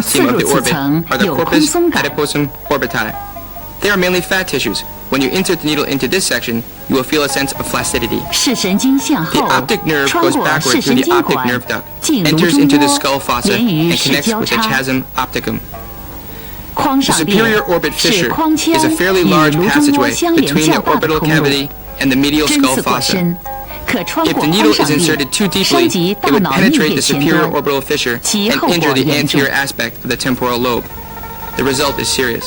mediastinum of the 刺入此 orbit 层 are the 有空 corpus 松感。 adiposum orbiti. They are mainly fat tissues. When you insert the needle into this section, you will feel a sense of flaccidity. 视神经向 The 后 optic nerve 穿 goes 过 backward 视 through 神 the 经 optic 管 nerve duct, 进颅 enters 中 into the 窝 skull fossa, 连于 and 视 connects 交 with the 叉 chiasm opticum. 框 The 上裂 superior orbit 是 fissure 框腔 is a fairly 与 large 颅中窝 passageway 相连 between 较 the 大的 orbital 通路 cavity and the medial 针 skull 刺过 fossa. 深，可穿 If 过 the 框 needle 上 is 裂 inserted too 伤 deeply, 及 it 大 would 脑 penetrate 内 the 叶前 superior 端， orbital fissure 其 and 后 injure 果 the 严重。 anterior aspect of the temporal lobe. The result is serious.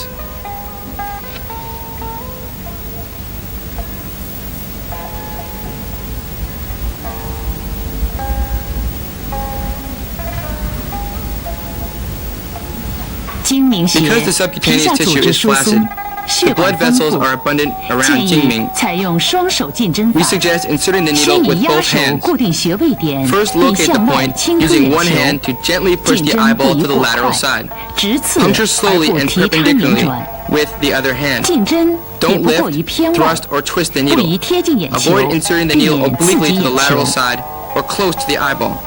睛明穴 Because the 皮 subcutaneous 下组 tissue 织 is 疏松 flaccid,，血 the 管 blood 丰 vessels 富， are abundant 建 around 议 Jingming. 采用双手进针 We 法， suggest inserting the 先 needle 以 with 压 both 手 hands. 固定穴位点， First, 并 locate the 向外 point 轻推 using one 眼 hand 球， to gently push 进 the 针不 eyeball 宜 to the 过 lateral 快， side. 直刺 Puncture 而 slowly 不 and 提插拧 perpendicularly 转， with the other hand. 进针也 Don't 不过于 lift, 偏外， thrust, or twist the 不宜 needle. 贴近眼球， Avoid inserting the 避 needle 免刺 obliquely 激 to the 眼 lateral 球。 side or close to the eyeball,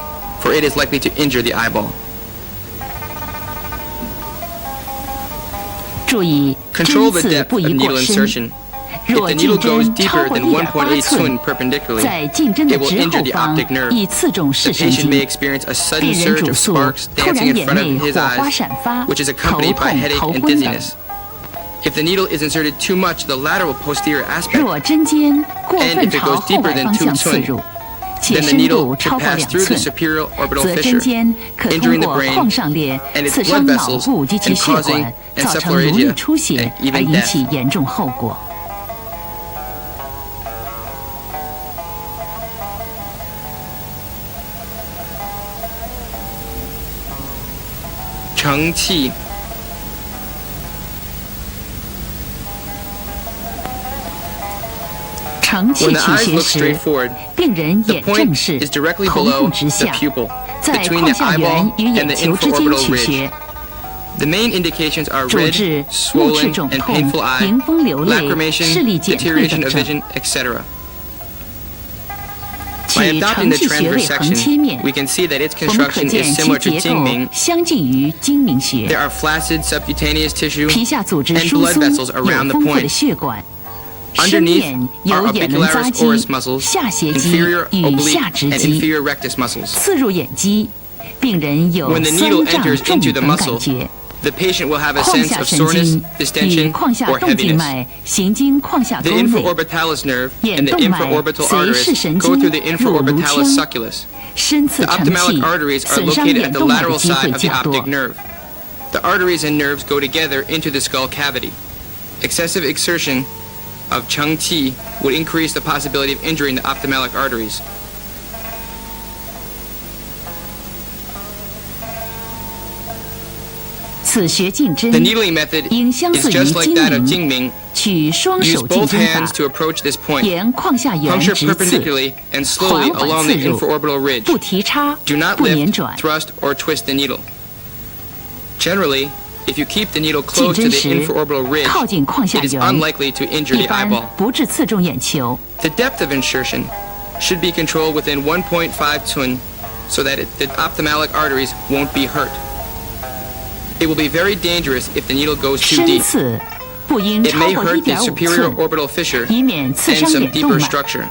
for it is likely to injure the eyeball. 注意，针 Control the 刺 depth 不 of 宜 needle 过深。 insertion. If 若 the 进 needle goes 针超 deeper 过 than 1.8 1.8寸 寸，perpendicularly, 在进针的 it will 直 injure 后 the 方 optic nerve. 易刺中 The 视神 patient may 经， experience a 病 sudden 人 surge 主 of 诉 sparks 突 dancing 然 in 眼 front 内 of his 火花 eyes, 闪发， which is 头 accompanied by 痛 headache 头 and 昏等。 dizziness. If the needle is inserted too much to the lateral posterior aspect, 若针尖过 And 分 if it 朝 goes 后 deeper 外 than 方向 2刺 寸 入，且 then the 深 needle 度 could 超过 pass 2 through the 寸， superior orbital 则针 fissure, 尖可 entering 通 the 过 brain 眶上裂 and its 刺 blood 伤脑 vessels 部及其 and 血 causing 管，造成颅 encephalorrhea 内出血 and even 而引 death. 起严重后果。承气承气 When the 取 eyes 穴 look 时 straight，forward, 病人 the 眼正 point 视， is directly 瞳 below 孔直 the 下， pupil, 在 between 眶 the 下缘 eyeball 与 and 眼 the 球之间 infraorbital 取 ridge. 穴。 The main indications are 主 red, 治目赤 swollen, 肿 and 痛、 painful eye, 迎风流泪、视 lacrimation, 力减退 deterioration 等 of 症。 vision, etc. 取 By 承 adopting the 气穴位 transverse 横切 section, 面， we can see that its 我们可 construction 见 is 其 similar to 结构 Jingming. 相近于睛明 There 穴。 are flaccid subcutaneous tissue 皮下组织 and 疏 blood 松， vessels 有 around the 丰富的 point. 血管。深 Underneath 面 are 有眼轮匝 orbicularis 肌 oris、muscles, 下斜肌 inferior 与 oblique 下直 and 肌， inferior rectus muscles. 刺入眼肌，病人有 When the 酸 needle 胀 enters 重 into the 等感 muscle, 觉。 the patient will have a 眶 sense 下 of 神 soreness, 经与 distension, 眶下 or 动静 heaviness. 脉行经眶下 The 沟内， infraorbitalis nerve 眼 and the 动脉 infraorbital 随视 arteries 神 go 经 through the 入颅 infraorbitalis 腔， succulus. 深刺 The 承气 ophthalmic，arteries are 损伤 located 眼 at the 动脉的 lateral 机会 side of the 较多 optic。nerve. The arteries and nerves go together into the skull cavity. Excessive exertion of Cheng Qi would increase the possibility of injuring the ophthalmic arteries. 此穴进针 The needling method 应相 is 似于 just like that of 睛 Jingming. 取双 Use 手进 both 针 hands 法， to approach this point. 沿眶下缘 Puncture 直刺， perpendicularly and 缓 slowly 缓 along 刺 the 入， infraorbital ridge. 不提插， Do not 不捻 lift, 转。 thrust, or twist the needle. Generally, if you keep the needle 进 close to 针 the 时 infraorbital ridge, 靠近眶下 it is 缘， unlikely to injure 一 the 般 eyeball. 不致刺中眼球。 The depth of insertion should be controlled within 1.5 tsun so that the ophthalmic arteries won't be hurt. It will be very dangerous if the needle goes too 深 deep. 刺不应 It 超 may 过 hurt the 1.5 superior 寸， orbital fissure 以免刺 and 伤 some 眼动 deeper 脉。 structure.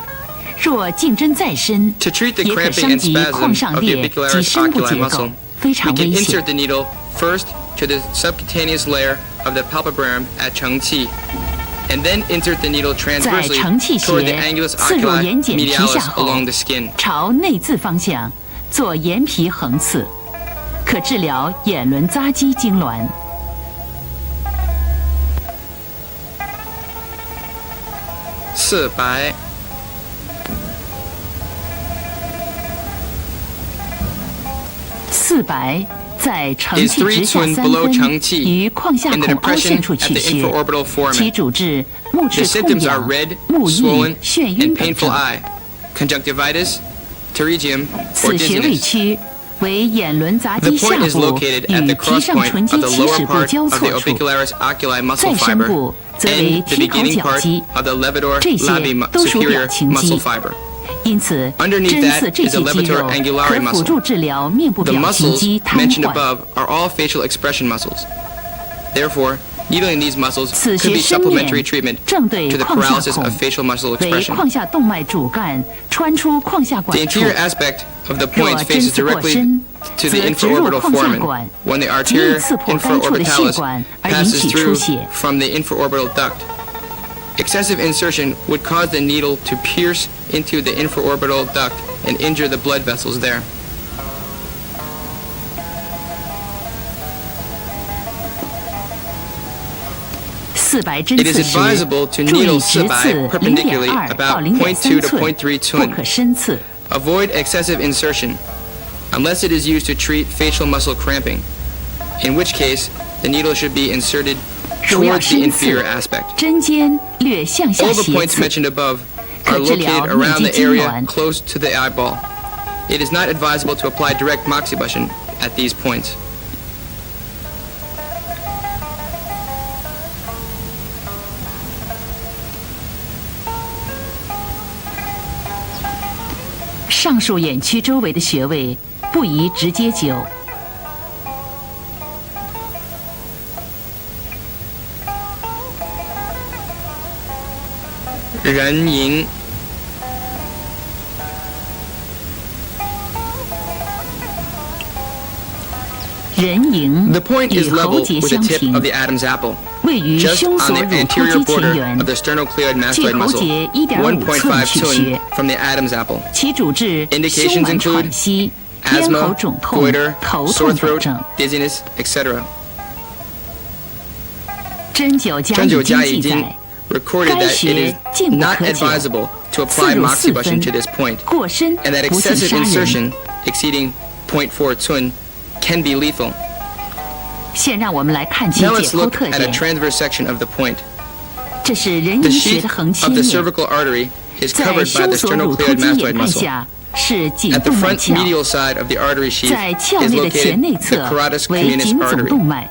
若进针再深， To treat the 也可 cramping 伤 and 及 spasm 眶上 of the 裂及 orbicularis 深部 oculi 结构 muscle, 非 we 常 can 危 insert 险。 the needle first to the subcutaneous layer of the palpebram at Cheng Qi, and then insert the needle 在 transversely 承气 toward the 穴 angulus 刺入 oculi 眼睑皮下 medialis 后 along the skin. 朝内眦方向做眼皮横刺，可治疗眼轮匝肌痉挛。四白四白在承 is 气 3直下 tsun 3 below 分 Cheng Qi 于眶下 in the 孔凹 depression 陷处 at 取 the 穴， infraorbital 其 foramen. 主治目 The 赤痛 symptoms are 痒、 red, 目 swollen, 翳、眩晕 and 等 painful 症。 eye, conjunctivitis, pterygium, or 此穴位 dizziness. 区为眼轮匝 The 肌下 point is 部 located at 与 the 皮上 cross 唇 point 肌 of the 起 lower 始部 part 交 of the 错处， orbicularis oculi muscle 再深 fiber 部则为 and the 提口 beginning 角 part 肌， of the levator 这些 labii 都属表 superior 情肌 muscle。fiber. 因此， Underneath 针 that 刺这 is 些 the 肌 levator 肉 angulari 可辅助治疗面部 The 表情 muscles 肌瘫 mentioned 痪。 above are all facial expression muscles. Therefore, Needling these muscles 此 could 穴 be 深 supplementary 面 treatment 正对 to the 胯下 paralysis 孔， of facial muscle 为 expression. 胯下动脉主干穿出胯下 The 管处。 interior aspect of the 若 point 针 faces 刺过 directly 深， to 则 the 植入 infraorbital 胯下 foramen 管， when the 极易 arteria 刺破该处的血 infraorbitalis 管，而引 passes 起出 through 血。 from the infraorbital duct. Excessive insertion would cause the needle to pierce into the infraorbital duct and injure the blood vessels there. 400针 It is 刺时， advisable to 注意 needle 直刺 400 perpendicularly 0.2 到 about 0.3 0.2 to 寸， 0.3不 寸。可深刺。 Avoid excessive insertion unless it is used to treat facial muscle cramping, in which case the needle should be inserted 如要 towards the 深刺 inferior aspect. 针尖略向下 All the 斜 points 刺， mentioned above are 可治疗 located 面 around 积 the 痉 area 挛。 close to the eyeball. It is not advisable to apply direct moxibustion at these points. 上述眼区周围的穴位不宜直接灸。人迎人迎 The point 与 is 喉 level 结 with the 相 tip 平 of，the Adam's apple, 位于 just 胸 on 锁 the 乳突 anterior 肌前 border 缘 of，the sternocleidoid 距 mastoid 喉 muscle, 结1.5寸 1.5取 tun 穴， from the Adam's apple. 其主治 Indications 胸满 include 喘息、咽喉 Asthma, 肿痛、 goiter, 头 sore 痛等 throat, 症。 dizziness, etc. 针灸家针灸已经记家已经载， recorded 该 that it 穴 is 进不 not 可灸， advisable to 刺 apply 入4 moxibustion 分 to this point, 过深 and that 不幸 excessive 杀人。 insertion exceeding 0.4 tun can be lethal. 现让我们来看其 Now 解 let's 剖 look 特 at a 点。 transverse section of the point. 这是人 The 迎穴 sheath 的横切 of the 面， cervical artery is 在 covered by 胸 the 锁乳突 sternocleidoid 肌 mastoid 眼看 muscle. 下是颈 At the 动脉 front 鞘， medial side of the artery sheath 在鞘 is 内的前 located 内 the 侧 carotis 为 communis 颈总动 artery. 脉，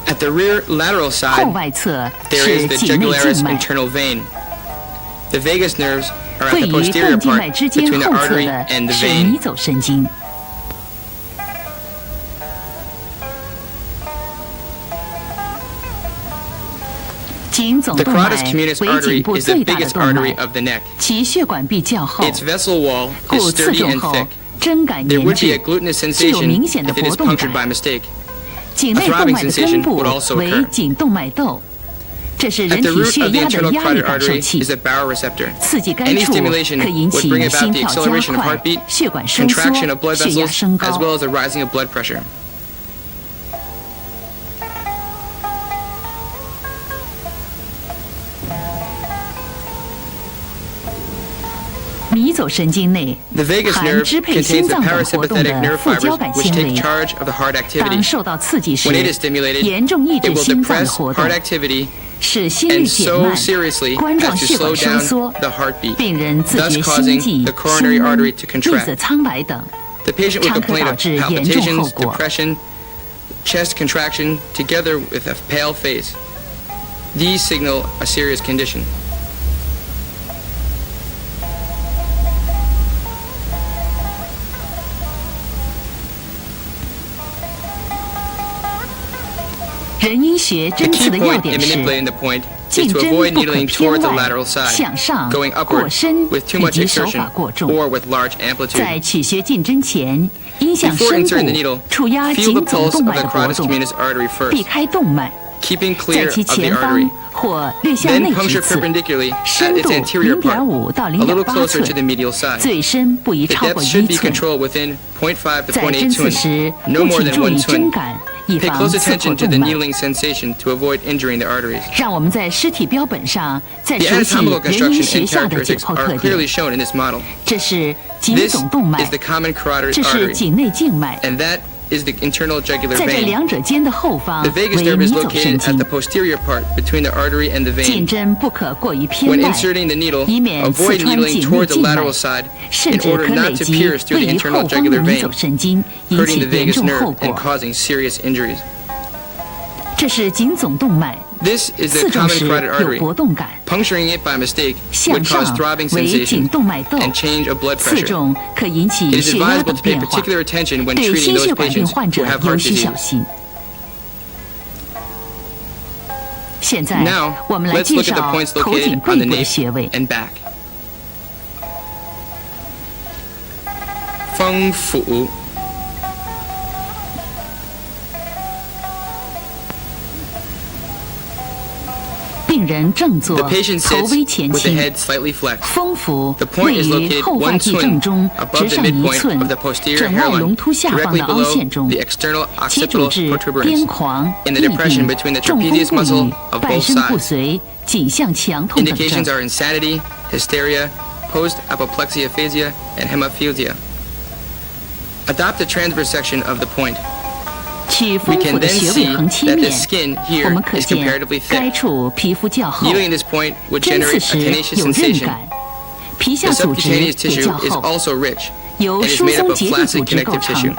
At the rear lateral 后 side, 外侧 there 是 is the 颈内 jugularis 静脉， internal vein. The vagus nerves are 位 at the 于 posterior 动静 part 脉之间 between the 后侧 artery 的 and the 是 vein. 迷走神经。颈总 The 动脉 carotis communis 为颈 artery 部 is the 最大的 biggest 动 artery 脉， of the neck. 其血管壁较厚， Its vessel wall 故 is 刺 sturdy 中 and 后 thick. 针感 There 粘 would be a 滞， glutinous 具有 sensation 明显的 if it 搏 is 动 punctured 感。 by mistake. 颈内 A 动 throbbing 脉的 sensation 根部 would also 为 occur. 颈动脉窦，这是 At 人 the 体 root 血 of the 压的 internal 压力 carotid 感受 artery 器 is。a baroreceptor. 刺激该 Any 处 stimulation 可引 would 起 bring about 心 the 跳加 acceleration of 快 heartbeat, 血管收缩 contraction of blood 血压 vessels, 升 as 高。 well as a rising of blood pressure. 迷走神经内 The vagus 含 nerve 支配心 contains the 脏等活动 parasympathetic 的 nerve 副交 fibers 感 which 纤 take 维， charge of the heart 当 activity. 受到刺激时 When it is stimulated, 严重抑 it 制 will 心脏的 depress 活动 heart，activity 使心率 and 减 so 慢， seriously 冠状 as to 血 slow 管收 down 缩， the heartbeat, 病人自 thus 觉心 causing 悸、 the 胸 coronary 闷、 artery to 面色 contract. 苍白等， The patient would 常可 complain 导 of 致严重后 palpitations, 果。 depression, chest contraction, together with a pale face. These signal a serious condition. 人因学 The 针刺 key 的要 point 点 in 是 manipulating the point is 进 to 针 avoid 不可 needling 偏 toward the 外 lateral side, 向上 going 过 upward 深 with too 以 much 及手 exertion 法过重。 or with large amplitude. 在取穴进针前，应向 Before 深 inserting the needle, 部触压 feel 颈 the 总 pulse 动 of 脉 the 的搏 carotis 动， communis artery 避 first, 开动脉， keeping 在 clear 其 of the 前 artery. 方或略向 Then 内 puncture 直刺， perpendicularly at 深 its 度 anterior part, 0.5到 a little 0.8 closer to 寸， the medial side. 最深不宜 The 超 depth 过 should 1 be 寸。 controlled within 0.5 to 在针 0.8刺时， tun, no 不 more 仅 than 注意 1针 tun. 感，以 Pay 防 close 刺 attention 破 to 动 the 脉。 needling sensation to avoid injuring the arteries. 让我们在尸体标本上再 The 熟悉 anatomical 人因 construction 学 and 下的解 characteristics 剖 are 特 clearly 点。 shown in this model. 这是颈 This 总动脉 is，the common carotid 这是 artery, 颈内静脉， and that is the internal jugular 在这 vein. 两者间的后方 The 为 vagus 迷 nerve is 走神 located at 经 the。posterior part between the artery and the 进 vein. 针不可过于偏 When 外， inserting the needle, 以免刺 avoid 穿 needling 颈内 toward the 静脉 lateral，side 甚 in 至 order 可累 not to 积 pierce through 位 the 于 internal 后方的 jugular 迷走 vein, 神经，引 hurting 起 the 严 vagus 重后 nerve and 果。 causing serious injuries. 这是颈总动脉， This is 刺 the 中 common 时 carotid 有 artery. 搏动感， Puncturing it by mistake 向 would cause 上 throbbing 为颈 sensation 动脉窦， and change of blood 刺 pressure. 中可引起 It is 血压 advisable 等 to pay 变化， particular attention when 对 treating 心 those 血管病 patients 患 who 者 have 尤 heart 其小 disease. 心。现在 Now, 我们来 let's 介 look at the 绍 points 头颈 located 背 on the 部的 nape 穴位。 and back. 风府。病人正坐， The patient 头 sits 微前 with the 倾。 head slightly flexed. 风府 The point 位 is 于 located 后发 1际 twin 正中， above 直 the 上1 midpoint 寸 of the，posterior 枕外 hairline, 隆突下方 directly 的凹 below 陷中， the external 其主 occipital 治边 protuberance. 狂、 In the 臂 depression 底 between the 中风 trapezius 不 muscle 语、 of 半 both 身不 sides. 遂、颈项强痛等 Indications 症。 are insanity, hysteria, post-apoplexy aphasia, and hemophilia. Adopt a transverse section of the point. 取 We 丰富 can 的 then 穴位 see 横切 that the 面， skin 我 here 们可 is 见 comparatively 该 thick. 处皮肤较厚， Needling this point would 针刺 generate a 时 tenacious 有韧 sensation. 感，皮 The 下组织 subcutaneous 也 tissue 较 is 厚， also rich 由 and is 疏 made up 松 of 结缔 plastic 组织构 connective 成 tissue.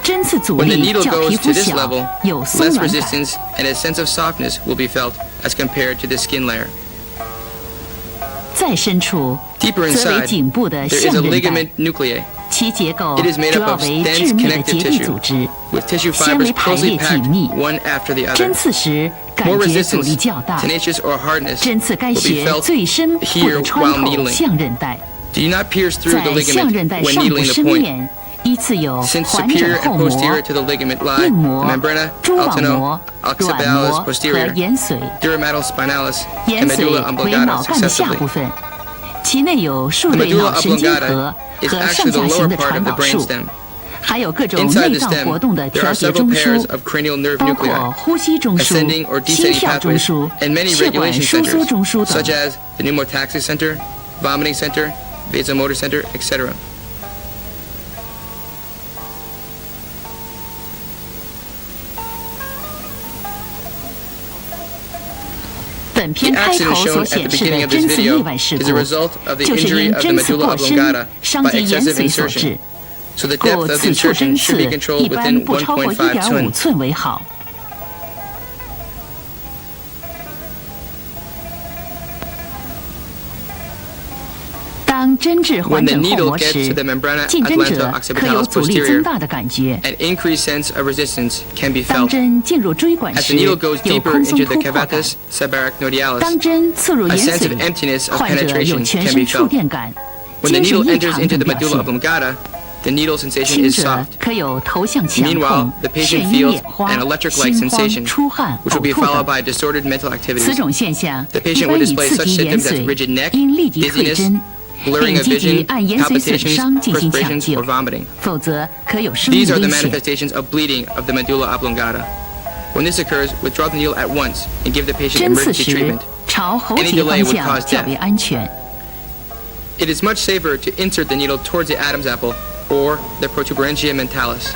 针刺阻 When the 力 needle 较皮 goes 肤 to this 小 level, 有松 less 软感。 resistance and a sense of softness will be felt as compared to the skin layer. 再深处 Deeper 则为 inside, 颈部的 there 象 is a 韧带， ligament nuclei. 其结构 It is made 主 up 要 of 为 dense 致密的 connective 结缔 tissue, 组织， with tissue 纤 fibers 维排列 closely 紧 packed 密。 one after the 针 other. 刺时感 More 觉阻力 resistance, 较大， tenacious or hardness 针刺该 will be 穴 felt 最深部 here 的 while 穿口 needling. 象韧带， Do not pierce through the 在象韧 ligament 带 when 上部 needling the 深 point. 面依次有 Since 环 superior 枕后 and 膜、 posterior to the ligament lie 硬 the 膜、 membrana, 蛛网 alterno, 膜、软 occidentalis 膜和 posterior, 延髓。 duramatal spinalis, 延 and 髓 medulla 为 oblongata 脑干的下 successively. 部分，其内有数 The 对 medulla 脑神经 oblongata 核 is 和 actually 上 the 下行 lower 的 part 传 of the 导数， brainstem. 还有各种 Inside 内 the 脏活动的 stem, there 调 are 节 several 中枢 pairs，of cranial nerve 包括 nuclei, 呼吸中枢、 ascending or 心 descending 跳中 pathways, 枢、 and many 血管 regulation 收缩 centers, 中枢 such 等。 as the pneumotaxic center, vomiting center, vasomotor center, etc. 本片 The 开 accident 头所 shown at 显 the 示 beginning 的 of this 针刺意 video 外事 is a 故， result of the 就是 injury 因 of the 针刺 medulla 过深 oblongata 伤 by 及延 excessive 髓所 insertion. 致。 So the 故 depth of the 此处 insertion 针 should be 刺 controlled 一般 within 不超过 1.5 1.5 寸. 寸为好。当针至 When 环 the 枕后 needle 膜 gets 时 to the membrana 进针者 atlanta 可有 occipitalis 阻力增 posterior, 大的感觉。 an increased sense of resistance can be 当 felt. 针进入椎管 As 时 the needle goes 有 deeper 空松 into the 突破感。 cavatus subarachnoidealis, 当针刺入 a 延 sense of 髓， emptiness of 患者有 penetration 全 can 身 be 触 felt. 电感、 When the 精神 needle 异 enters 常 into 等 the 表 medulla 现。 oblongata, the needle sensation 轻 is 者 soft. 可有头项强 Meanwhile, 痛、 the patient 眩晕 feels 眼花、 an electric-like 心慌、 sensation, 出汗、 which will 呕 be 吐 followed 等。 by disordered mental 此 activities. 种现象 The 一 patient 般 will 以 display 刺 such 激延 symptoms as 髓， rigid neck, 应立即退 dizziness, 针， blurring 并 of 积极 vision, 按延髓损 palpitations, 伤进行抢 perspirations, 救 or，vomiting. 否则可有生命 These are the 危险。 manifestations of bleeding of the medulla oblongata. When this occurs, withdraw the needle at once and give the patient 针刺 emergency 时 treatment. 朝喉 Any 结 delay 方 would 向 cause 较为 death. 安全。 It is much safer to insert the needle towards the Adam's apple or the protuberantia mentalis.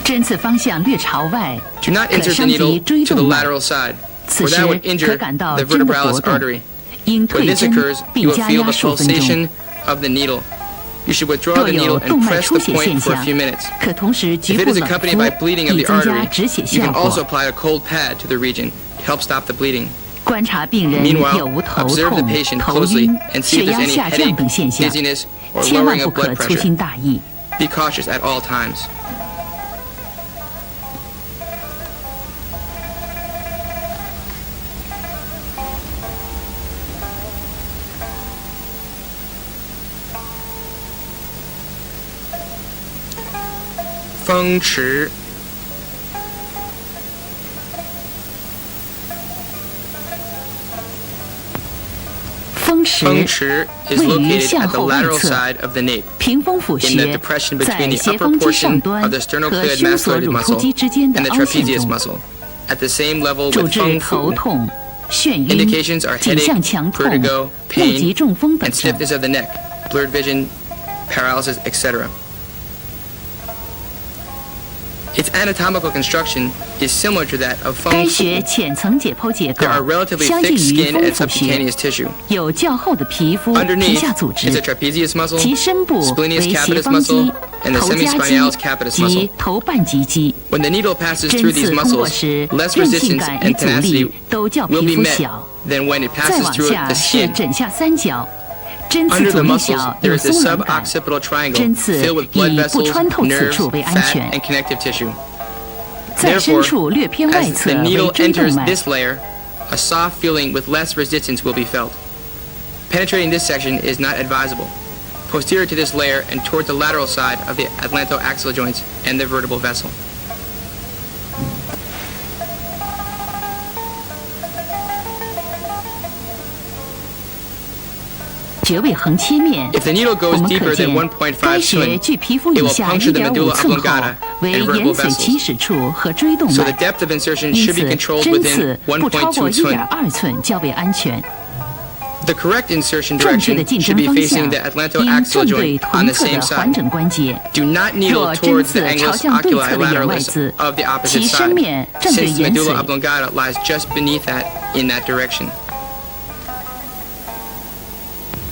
针刺方向略朝外， Do not 可 insert the 伤及 needle 椎 to the 动脉， lateral side, 此 or 时 that would 可 injure 感到 the 针的活 vertebralis 动， artery. 应 When 退 this 针 occurs, 并 you will 加 feel 压 the 数分钟。 pulsation of the needle. You should withdraw 若 the 有 needle 动 and 脉 press 出 the 血 point 现 for a 象 few minutes. 可同时局 If it 部 is 冷 accompanied by 敷， bleeding of 以 the 增加 artery, 止血 you 效 can also 果。 apply a cold pad to the region to help stop the bleeding. 观察病人 Meanwhile, 有无头 observe the 痛、 patient 头 closely 晕、 and see 血 if there's 压 any 下降 headache, 等现象， dizziness, or 千万 lowering 不 of 可 blood 粗 pressure. 心大意。 Be cautious at all times. Feng Chi. 风池 Feng Chi is 位于 located 向 at the 后外 lateral 侧， side of the nape, 屏风府 in the 穴 depression 在 between the 斜 upper 方肌上 portion 端 of the 和 sternocleidomastoid 胸锁乳突 muscle 肌之间的 and the 凹陷 trapezius 中， muscle. At the same level 主 with 治 Feng 头 Fu. 痛、眩晕、 Indications are 颈 headache, 项强痛、 vertigo, 目 pain, 疾中风等 and 症。 stiffness of the neck, blurred vision, paralysis, etc. Its anatomical construction is similar to that of 该 Feng 穴 Fu. 浅层解剖结构 There are relatively 相 thick 近于 skin 风 and 府穴， subcutaneous tissue. 有较厚的皮肤、皮 Underneath 下组 is the 织， trapezius muscle, 其深部 splenius 为斜 capitis 方肌 muscle,、and the 头夹 semispinalis 肌 capitis 及 muscle. 头半棘肌。 When the needle passes 针 through these 刺通过 muscles, 时， less 韧性 resistance 感与 and 阻力 tenacity 都较 will 皮 be 肤 met 小。 than when it 再 passes 往 through 下 the 是 skin. 枕下三角，针刺 Under 阻 the 力 muscles, 小， there 有 is the 松软感。 suboccipital triangle 针刺 filled with blood 以不 vessels, 穿透此 nerves, 处为安 fat, 全。 and connective tissue. 在深 Therefore, 处略偏外 as 侧 the 为 needle 椎动 enters 脉， this layer, a soft feeling with less resistance will be felt. Penetrating this section is not advisable. Posterior to this layer and toward the lateral side of the atlantoaxial joints and the vertebral vessel. 穴位横切面， If the needle 我 goes 们可 deeper 见 than 该 1.5穴 twin, 距皮肤 it 以 will 下 puncture the 1.5 medulla 寸后 oblongata 为 and 延 vertebral 髓起 vessels. 始处和椎动 So 脉 the，depth of insertion 因 should be 此 controlled 针 within 刺不超过 1.2 twin. 1.2寸较为安全。 The correct insertion 正确 direction 的进 should 针 be 方 facing 向 the 应 atlantoaxial 正对 joint on 臀 the 侧 same 的环 side. 枕关节。 Do not needle 若针 towards the 刺朝 angulus 向对 oculi 侧的眼外 lateralis 眦， of the 其 opposite 身 side, 面正对 since the 眼 medulla 髓。 oblongata lies just beneath that in that direction.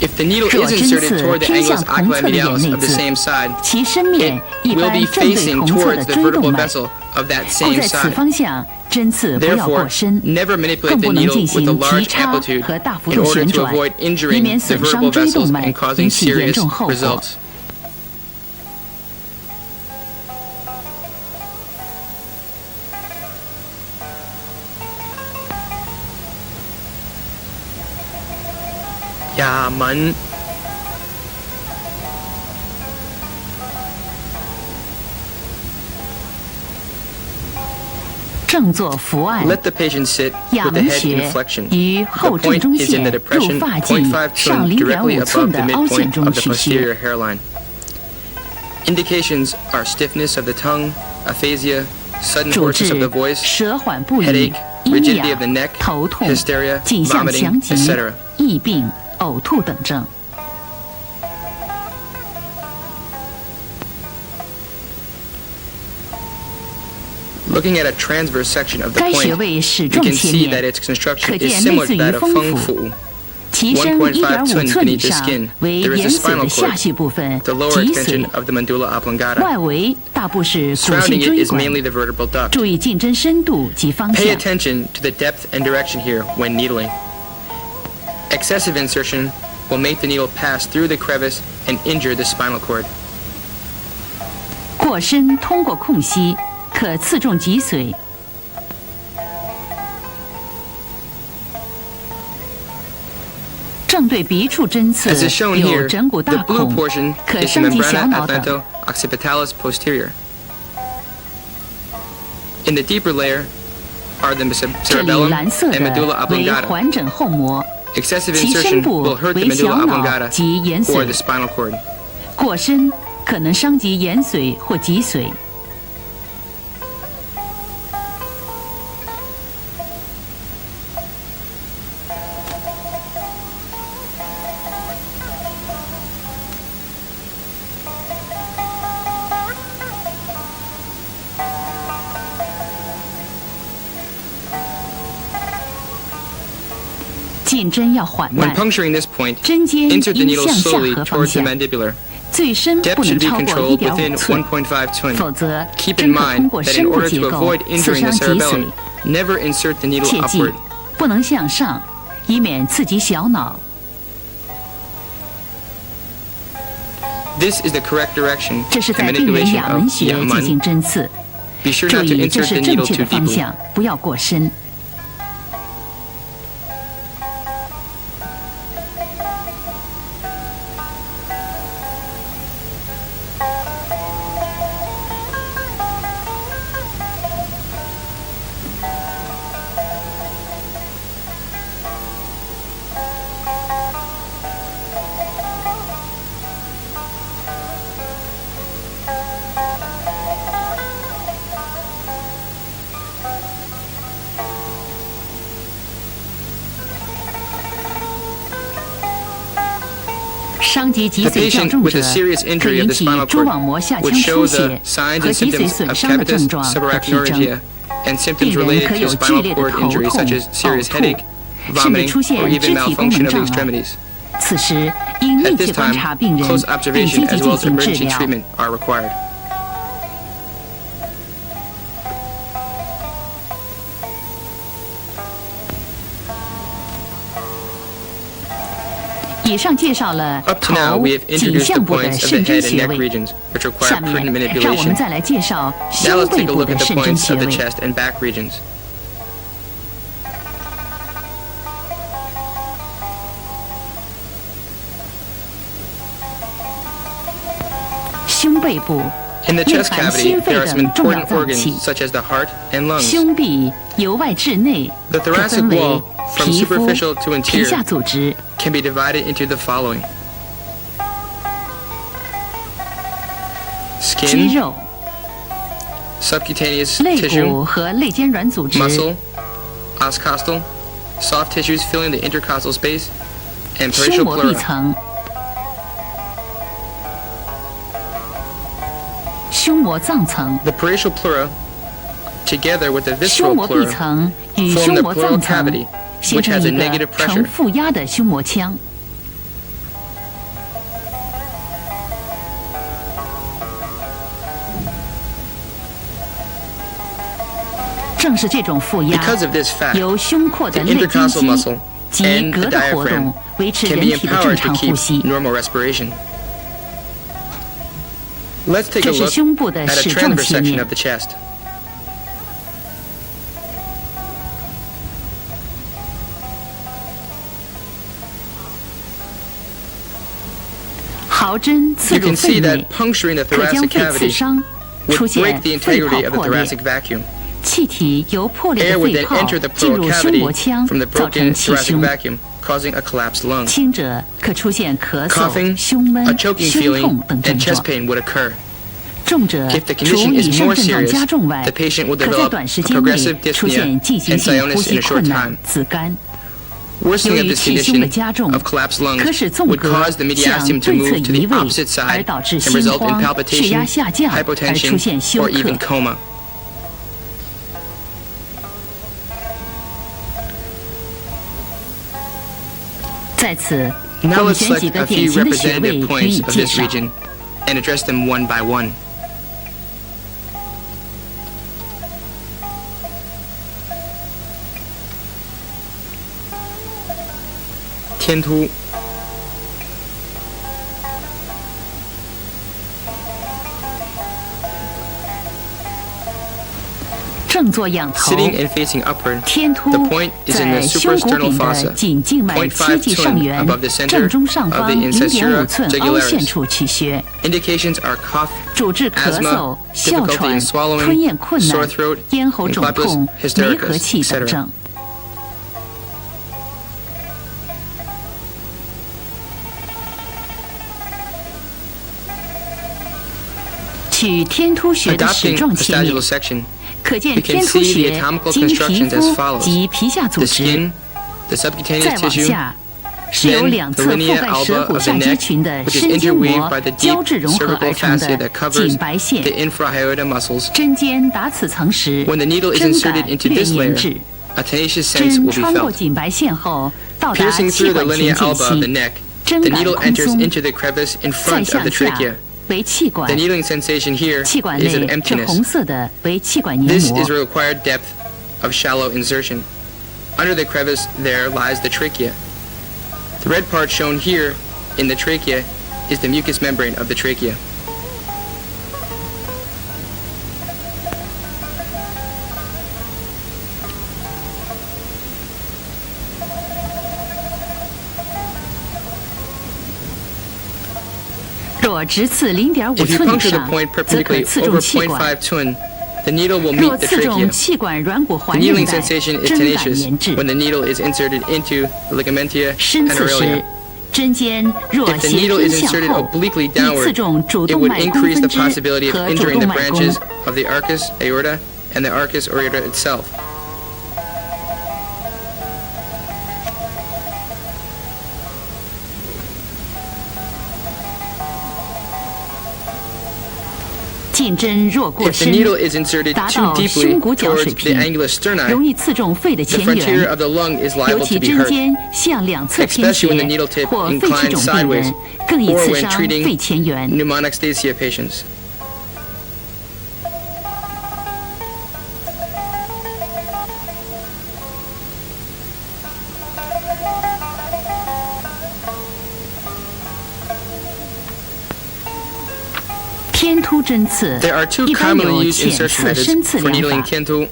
If the needle 若 is 针 inserted 刺 toward the 偏向 angulus 同 oculi 侧的眼 medialis 内 of the 眦， same side, 其身面 it 一 will 般 be 正对 facing 同侧的 towards the 椎动 vertebral 脉， vessel of that 故 same 在此 side. 方向针刺不要过 Therefore, 深， never manipulate 更 the 不能 needle 进 with 行 a 提 large 插 amplitude 和大幅 in 度 order 旋 to 转， avoid 以 injuring 免 the 损伤 vertebral 椎动 vessels 脉 and causing 引起严 serious 重后果。 results. 衙門 正坐伏案， Let the patient sit 哑 with the 门 head 穴 in flexion. 于 The 后正 point 中 is in 线 the 入 depression 发际 0.5 上 twin directly 0.5 寸 above 的 the 凹陷 midpoint 中 of the 取穴。 posterior hairline. Indications are stiffness of the tongue, aphasia, sudden 主 hoarseness 治 of the voice, 舌缓不已 headache,、阴 rigidity 哑 of the neck,、头痛、 hysteria, 颈项 vomiting, 强疾 etc.、疫病、呕吐等症。 Looking at a transverse section of the 该穴 point, 位始 you 终 can 切 see that 面， its 可 construction is 见类 similar 似 to 于 that of 丰 feng 府 fu. 其深 1.5 1.5 寸以 beneath the 上 skin, 为 there is 延 a 髓 spinal 的下 cord, 序部分 the lower 脊 extension 髓， of the medulla oblongata. 外围大部是骨 Surrounding 性 it 椎 is 管。 mainly the vertebral duct. 注意进针深度及方 Pay 向。 attention to the depth and direction here when needling. Excessive insertion will make the needle pass through the crevice and injure the spinal cord. 过深通过空隙，可刺中脊髓。正对鼻处针刺 As is shown 有 here, 枕骨 the 大 blue 孔， portion 可 is the 伤及小 membrana 脑等。 atlanto-occipitalis posterior. In the deeper layer are the 这里 cerebellum 蓝色 and 的 medulla 为 oblongata. 环枕后膜， Excessive 其 insertion 深部 will hurt the 为小 medulla 脑 oblongata 及眼 or the 髓， spinal cord. 过深可能伤及眼髓或脊髓。进针要缓 When 慢， puncturing this point, 针尖 insert the 应 needle 向下 slowly 颌方 towards the 向， mandibular. 最深 Depth 不能 should be 超过 controlled within 1.5寸， 1.5 twin. 否则 Keep 针 in 可通 mind 过 that 深 in 部 order 结 to 构 avoid 刺 injuring 伤 the 脊髓 cerebellum,。never insert the needle 切记 upward. 不能向上，以免刺激小脑。 This is the correct direction 这是 and 在病人 manipulation 哑门 of 穴进 Yaman. 行针刺， Be sure 注 not to 意这 insert 是 the 正 needle 确 too 的方 deeply. 向，不要过深。伤及脊 The 髓较 patient 重 with 者 a serious 可 injury 引 of the 起 spinal 蛛 cord 网膜下腔 would 出 show 血 the signs 和 and 脊髓 symptoms 损 of 伤的症 capitis 状的体 subarachnoidegia 征。 and 病 symptoms 人 related 可 to 有剧 spinal 烈的 cord 头 injury 痛、 such as 呕 serious 吐， headache, 甚至 vomiting, 出 or 现肢 even 体功 malfunction 能 of the 障碍。 extremities. 此时应 At 立 this 即观察 time, 病人， close 并 observation 积极 as 进 well as 行治 emergency 疗。 treatment are required. 以上介绍了 Up to now, 头 we have 颈 introduced the 项部的 points of the 肾针 head and 穴 neck 位。 regions, which require 下 prudent 面让我们 manipulation. 再来介绍 Now 胸 let's 背 take a 部 look 的 at the 肾针 points 穴 of the 位。 chest and back regions. 背部 In the 蕴 chest 含 cavity, 心肺 there are some 等重要 important 脏器。 organs such as the heart and lungs. 胸壁由外至内 The 可 thoracic 分为 wall, from 皮肤 superficial to 皮下 interior, 组织、 can be divided into the following: 肌 skin, 肉、 subcutaneous 肋 tissue, 骨和肋间软组织、 muscle, oscostal, soft tissues filling the intercostal space, and 胸 parietal 膜壁 pleura. 层、胸膜脏层。 The parietal pleura, together with the 胸 visceral 膜壁 pleura, 层与 form 胸 the 膜 pleural 脏层 cavity, 形 which 成 has 一 a 个 negative 呈 pressure. 负压的胸膜腔。正是这种负压， Because of this fact, 由胸廓的 the 肋间 intercostal 肌 muscle 及 and 膈 the 的活 diaphragm 动，维持 can 人 be 体的正 empowered 常 to 呼 keep 吸。 normal respiration. Let's take a 这是 look 胸部的 at a 矢状 transverse 切 section 面 of。the chest. 毫针刺 You 入 can 肺 see 内 that，puncturing the 可将 thoracic 肺刺 cavity 伤，出 would 现 break the 肺泡 integrity of the 破裂。 thoracic vacuum. 气体由破裂 Air 的 would 肺 then 泡 enter the 进 pleural 入胸 cavity 膜腔， from the 造成 broken 气 thoracic 胸。 vacuum, causing a collapsed lung. 轻者可出现咳嗽、 Coughing, 胸闷 a、choking 胸 feeling, 痛等症 and 状 chest。pain would occur. 重者 If the 除 condition 以 is 上 more 症状 serious, 加重外， the patient will 可在 develop 短时 a 间内 progressive 出现 dyspnea 进行 and 性呼 cyanosis 吸 in a 困 short 难 time.、紫绀。 Worsening 由 of 于 this 气胸的 condition 加重， of collapsed 可 lungs 使纵 would 隔 cause the 向 mediastinum to 对侧 move to 移 the 位， opposite 而 side 导致 and 心 result in 慌、血压 palpitation, 下降，而出 hypotension, 现休 or even 克。 coma. 在此，我 Now 们 let's 选几 select 个 a 典 few 型的穴位 representative 予以 points of 介 this 绍。 region and address them one by one. 天突 正坐仰头， Sitting and facing upward, 天突 the point is in 在 the 胸骨 suprasternal 柄的 fossa, 颈静脉切迹上 0.5 缘 above the center 正中上 of 方 the 0.5 incisiura 寸凹陷 jugularis. 处取穴， Indications are cough, 主治咳嗽 asthma,、哮 difficulty 喘 in、swallowing, 吞咽困 sore 难 throat,、咽喉 and 肿 glabellus 痛、梅核 hystericus, 气等 etc. 症。取天突穴的矢 Adopting 状 a 切面 sagittal，section, 可见 we can 天突 see the 穴 anatomical 经皮 constructions as 肤 follows: 及皮下组 the 织， skin, the 再 subcutaneous 往 tissue, 下是由 then 两 the 侧覆 linea 盖舌 alba 骨 of 下 the 肌 neck, 群的 which is 深筋 interweaved 膜 by the 胶 deep 质融合 cervical 而成 fascia 的 that covers 颈白线 the。infrahiota muscles. 针尖打此层时， When the needle is 针 inserted 感 into 略 this 粘 layer, 滞。 a tenacious sense 针 will be 穿过 felt. 颈白线后，到达 Piercing 气 through the 管 linea 前间 alba of the 隙， neck, 针 the 感 needle 空 enters 松， into the crevice in 再 front of 向 the 下 trachea. 为气管 The，needling sensation here 气管 is 内 of 是 emptiness. 红色的为气管黏 This 膜 is。the required depth of shallow insertion. Under the crevice there lies the trachea. The red part shown here in the trachea is the mucous membrane of the trachea. 若直刺0.5 If you 寸以 puncture the 上， point 则可 perpendicularly 刺中 over 气管。 0.5 tun, the needle will 若 meet the 刺中 trachea. 气管软骨 The 环韧 needling 带， sensation is 针感 tenacious 粘滞。 when the needle is inserted into the ligamentia 深刺时 anterior.，针尖若 If the 斜 needle 针 is 向 inserted 后， obliquely 易刺 downward, 中主 it 动 would 脉公 increase 分 the 支 possibility of 和主 injuring 动 the 脉 branches 弓。 of the arcus aorta and the arcus aorta itself. 进针若过 If the 深， needle is inserted 达 too 到 deeply 胸骨角水 towards the 平， angulus 容 sterni, 易刺中肺的 the 前 frontier 缘。 of the lung is 尤 liable 其 to be 针 hurt, 尖向两侧偏 especially when the 斜 needle tip 或肺气 inclines 肿病 sideways 人，更易 or 刺 when 伤 treating 肺前缘。 pneumonastasia patients. 天突针刺 There are two 一般 commonly 有 used 浅 insertion 刺、深 methods 刺 for 两 needling 法。 tiantu.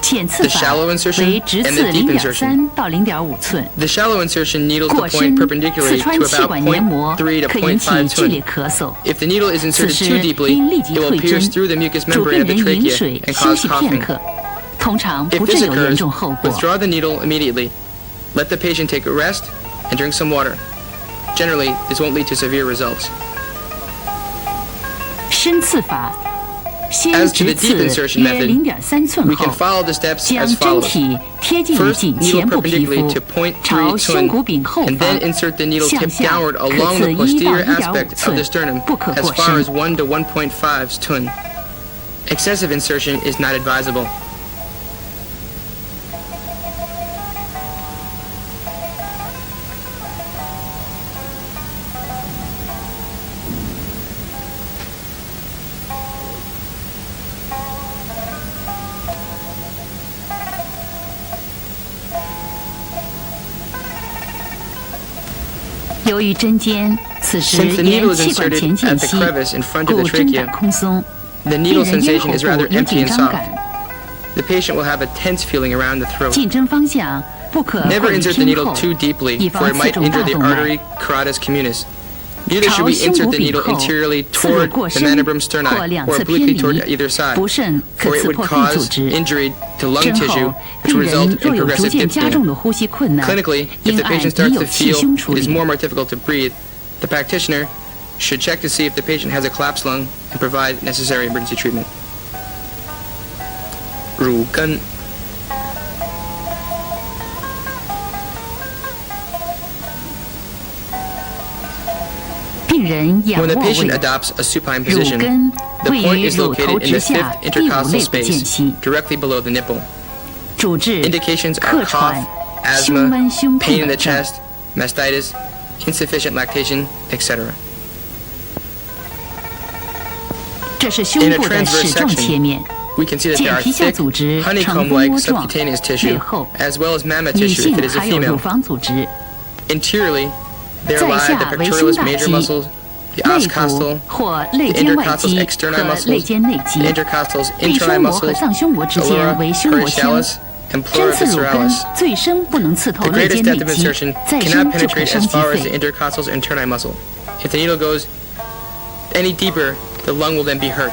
浅刺 the 法 shallow insertion 为直 and 刺 the deep insertion. 0.3到0.5寸。 The shallow insertion needles the 过 point 深 perpendicularly 刺穿 to 气 about 管黏膜 0.3 to 可引起 0.5剧烈 tun. 咳嗽。 If the needle is 此 inserted 时 too deeply, 应立即 it will 退 pierce 针， through the mucous 主 membrane 病 of the 人饮 trachea 水 and 休 cause 息片 coughing. 刻，通常 If 不 this 致有严 occurs, 重后果。 withdraw the needle immediately. Let the patient take a rest and drink some water. Generally, this won't lead to severe results. 深刺法，先 As to the 直刺 deep insertion 约 method, 0.3寸 we can 后， follow the steps 将 as 针 follows. 体贴近于 First, 颈 needle 前部皮 perpendicularly 肤 to，朝 0.3胸骨 tun, 柄后 and 方 then insert the needle 向 tip 下 downward 可 along 刺 the 1到 posterior 1.5 aspect of 寸 the，sternum 不可 as 过 far 深 as。1 to 1.5 tun. Excessive insertion is not advisable. 由于针尖此时 Since the 沿 needle is 气管 inserted 前间 at the 隙， crevice in front of 故 the 针感 trachea, 空松， the 病 needle 人咽喉 sensation is 部 rather 有 empty 紧 and 张 soft. 感。 The patient will have a tense feeling around the throat. 进针方向不可 Never 过于 insert the 偏 needle 后， too 以 deeply, 防 for it 刺 might 中 injure 大 the 动脉。 artery carotidus communis. Neither 朝 should we 胸 insert 骨 the 柄 needle 后， interiorly 刺入 toward 过 the 深 mandiblum 或 sterni 两 or 侧偏 obliquely toward 离 either，side, 不慎可 for it 刺 would 破肺组 cause 织。 injury to lung 针 tissue, 后， which 病 would 人 result 若 in 有逐 progressive 渐加 dyspnea. 重的呼吸困难， Clinically, if 应 the 按 patient 已 starts 有 to 气 feel 胸处 it is 理。 more difficult to breathe, the practitioner should check to see if the patient has a collapsed lung and provide necessary emergency treatment. 乳根。病人仰 When the 卧 patient 位， adopts a supine 乳 position, 根 the 位 point 于 is 乳头 located in 直 the 下 fifth 第五 intercostal 肋部间 space, 隙， directly below the nipple. 主治 Indications 咳 are 喘 cough,、胸闷、 asthma, 胸 pain 痛 in the 等症。 chest, mastitis, insufficient lactation, etc. 这是胸 In a 部的 transverse 矢状切 section, 面。 we can see that there 见 are 皮下 thick, 组织呈蜂 honeycomb-like 窝状， subcutaneous 背 tissue, 后 as well as mammoth 女 tissue 性 if it is a 还有乳 female. 房组织。 Interiorly, there 在 lie 下 the 为胸 pectoralis 大 major 肌、 muscles, the 肋骨 oscostal, 或肋 the 间外 intercostals 肌 externi 和肋 muscles, 间内肌 the，intercostals 背 interni 胸膜和 muscles, 脏胸膜之 pleura 间为胸膜腔。 pariesalis, and 针 pleura 刺乳根 visceralis. 最深不能刺透 The 肋 greatest 间内 depth of 肌， insertion 再 cannot 深就可 penetrate 伤 as 及 far as the 肺。 intercostals interni muscle. If the needle goes any deeper, the lung will then be hurt.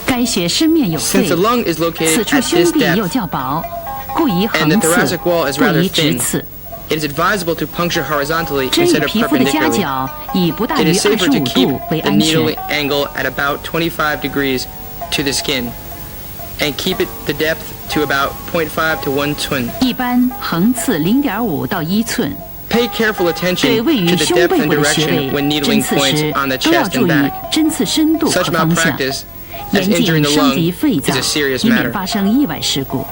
该穴深面有 Since 肺， the lung is 此 located 处 at 胸 this 壁又 depth, 较薄，故宜 and the 横刺 thoracic wall is，不 rather 宜直 thin, 刺。 it is advisable to puncture horizontally 针 instead 与 of 皮肤的夹 perpendicularly. 角以不大 It 于 is safer to 25 keep 度为 the 安 needle 全。 angle at about 25 degrees to the skin, and keep it the depth to about 0.5 to 1 tun. 一般横刺0.5到1寸。 Pay careful 对 attention 位于 to the 胸 depth 背 and 部的穴 direction 位， when 针 needling 刺 points 时 on the 都要 chest 注 and 意 back. 针刺深度 Such 和方向， malpractice, 严 as injuring 禁 the 伤及 lung, 肺 is 脏 a，serious 以免 matter. 发生意外事故。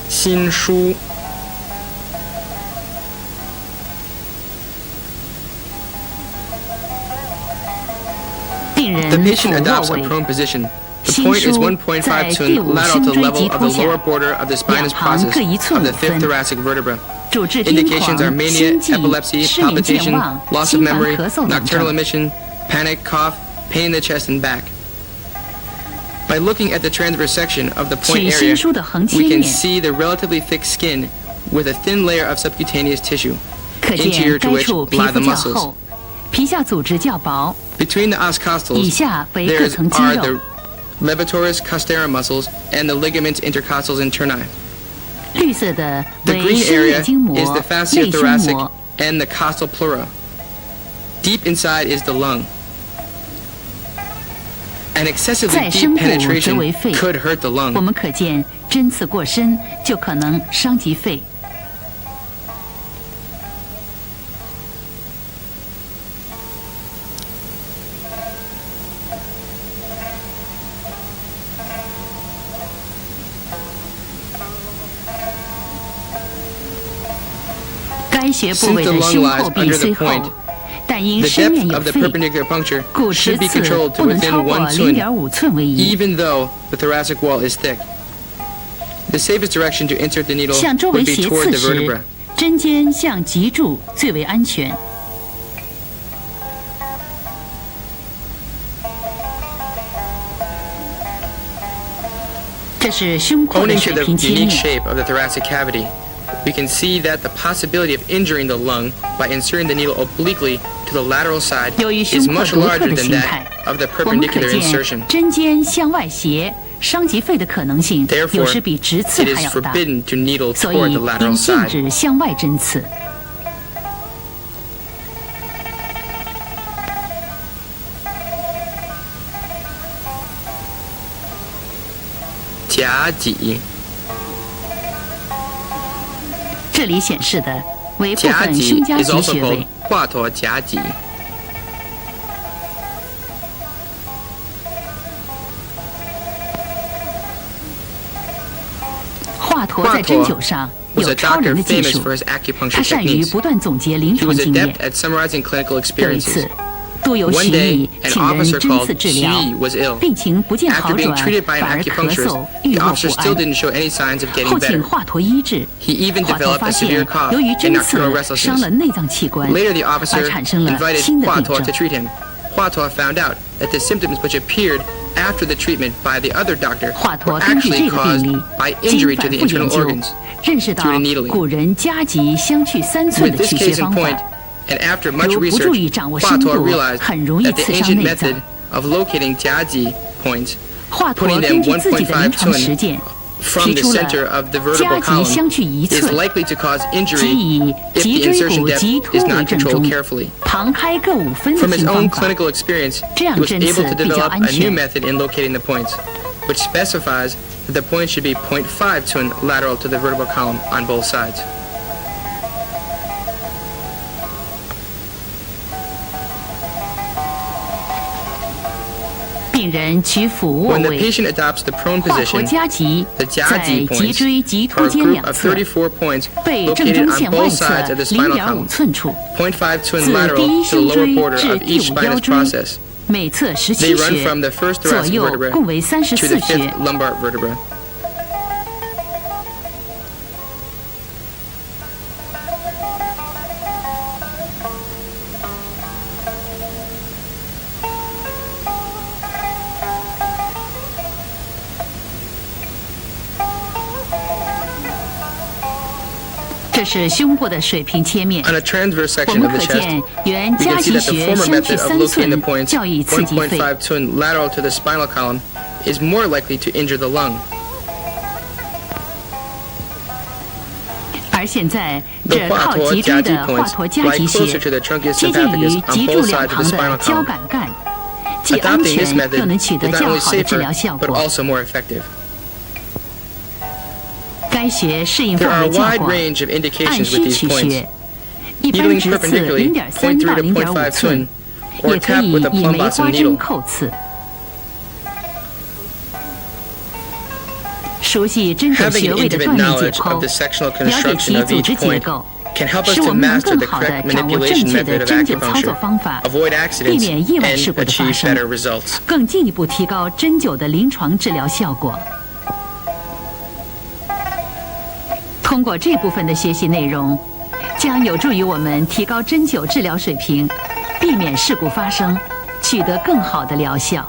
心枢。病人 The 俯 patient 卧 adopts a 位， prone position. The 心 point is 枢 1.5在第 tun 五 lateral 胸 to the 椎 level 棘 of 突 the 下， lower border of the 两 spinous 旁 process 各1 of 寸 the 5 fifth 分。 thoracic vertebra. 主治癫 Indications are 狂、 mania, 心悸、 epilepsy, 失明健 palpitation, 忘、 loss of 心烦 memory, 咳嗽等 nocturnal 症。 emission, panic, cough, pain in the chest and back. By looking at the transverse section of the 取 point 心 area, 枢的横切 we can 面， see the relatively thick skin with a thin layer of subcutaneous tissue, 可见 interior to 该 which 处皮 lie 肤 the 较 muscles. 厚，皮下组织较薄， Between the 以 oscostals, 下为各 there 层肌 are 肉 the。levatorous costera muscles and the ligaments intercostals interni. 绿色的 The 为 green 深 area 叶筋膜、 is the 内 fascia 胸 thoracic 膜。 and the costal pleura. Deep inside is the lung. An excessively 再 deep 深部则 penetration 为肺。 could hurt the 我 lung. 们可见针刺过深就可能伤及肺。该穴部 Since 位 the 的 lung 胸 lies 后壁 under 虽 the 厚 point,，但因 The 身面 depth 有 of the 肺， perpendicular puncture 故 should 直 be 刺 controlled to 不能 within 超过 1 tun, 0.5寸为宜。 even though the thoracic wall is thick. The safest direction to insert the needle 向周围 would be 斜 toward 刺 the 时 vertebra.，针尖向脊柱最为安全。这是胸廓的 Owing to 水 the 平切 unique 面。 shape of the thoracic cavity, we can see that the possibility of injuring the lung by inserting the needle obliquely to the lateral side 由于胸 is 廓 much 独特 larger 的 than 形态 that，of the 我们可 perpendicular 见 insertion. 针尖向外斜，伤及肺的可能性 Therefore, 有时比直刺 it 还 is 要大， forbidden to needle 所 toward 以 the lateral 应禁 side. 止向外针刺。夹脊，这里显示的为部夹脊分胸夹 is 脊 also 穴 called 位。华佗夹脊。华佗在针灸上 was 有 a 超人 doctor 的技 famous 术， for his acupuncture 他善于 techniques. 不断总结临 He 床 was 经验 adept。at summarizing clinical 有一次 experiences. 督邮 One 徐 day, 以 an 请人 officer 针 called 刺治疗 Xi，was ill. 病情不见好 After being 转， treated by 反 an 而咳 acupuncturist, 嗽，郁 the 闷 officer 不 still 安。 didn't show any signs of 后 getting 请 better. 华佗医治， He even 华佗 developed 发 a 现 severe cough 由于 and 针 nocturnal 刺伤了 restlessness. 内脏器官， Later, the 而 officer 产生了 invited 新的病 Huatuo 症 to。treat him. Huatuo found out that the symptoms which appeared after the treatment by the other doctor 华 were 佗根据 actually 这个病 caused 例， by 经 injury to 反 the 复 internal 研究 organs.，认识到 due to needling. 古人夹脊相去3寸 With 的 this 取穴 case in 方 point, 法。 and after much 如不注意 research, 掌握深 Huatuo 度， realized 很容易 that the 刺伤 ancient 内脏 method。of locating jiaji points, 华佗 putting 根 them 据自己的临 1.5床实 tun 践， from 提 the 出了 center of the 夹 vertebral 脊 column 相去1 is 寸， likely to cause 即 injury 以 if 脊 the 椎 insertion 骨 depth 棘 is 突为 not 正 controlled 中， carefully. 旁开各5分的 From his 新 own 方法。 clinical experience, 这样 he was 针 able 刺 to 比较 develop 安 a new 全。 method in locating the points, which specifies that the point should be 0.5 tun lateral to the vertebral column on both sides. 病人取俯卧 When the 位， patient adopts the prone 华佗 position, 夹脊 the 在 jiaji 脊 points 椎棘 are 突 a 间 group 两 of 侧， 34 points 背正 located 中 on 线外 both 侧 sides of the spinal 0.5 column, 寸处， 0.5 tun 自第 lateral 一 to the 胸 lower 椎 border 至 of 第 each 5腰 spinous 椎， process. 每侧 They 17 run 穴， from the first 左 thoracic 右 vertebra 共为 to the 34穴 fifth。lumbar vertebra. “这是胸部的水平切面。 On a transverse 我 section 们 of 可 the chest, 见原 we 夹 can see 脊 that the 穴 former 相距 method of 3 locating the 寸 points 较易刺激肺。 1.5 tun lateral to the spinal column is more likely to injure the lung. 而现在， The 这靠 Huatuo 脊椎 jiaji 的华 points 佗夹 lie 脊 closer 穴 to the trunculus 接近于 sympathicus on 脊柱 both 两 sides of the 旁的 spinal 交 column. 感干，既安 Adopting this 全 method 又能取得 is not 较 only 好的治 safer 疗效 but 果。 also more effective. 该穴适应 There 范 are 围 a 较 wide 广， range of 按 indications 需 with these 取 points. 穴，一般 Needling 直刺 perpendicularly 0.3 到 0.3 to 0.5 0.5 寸 tun，or 也可 tap 以 with a 以 plumb 梅花 bossum 针 needle. 扣刺。熟悉针灸 Having 穴 an 位的 intimate 锻炼解 knowledge 剖 of the，sectional 了解 construction 其 of 组 each 织结 point 构， can help us 使 to 我们能 master 更 the 好地 correct 掌握正 manipulation 确 method 的 of 针灸操作 acupuncture, 方法， avoid 避 accidents, 免意外 and 事故的发 achieve 生， better results. 更进一步提高针灸的临床治疗效果。通过这部分的学习内容，将有助于我们提高针灸治疗水平，避免事故发生，取得更好的疗效。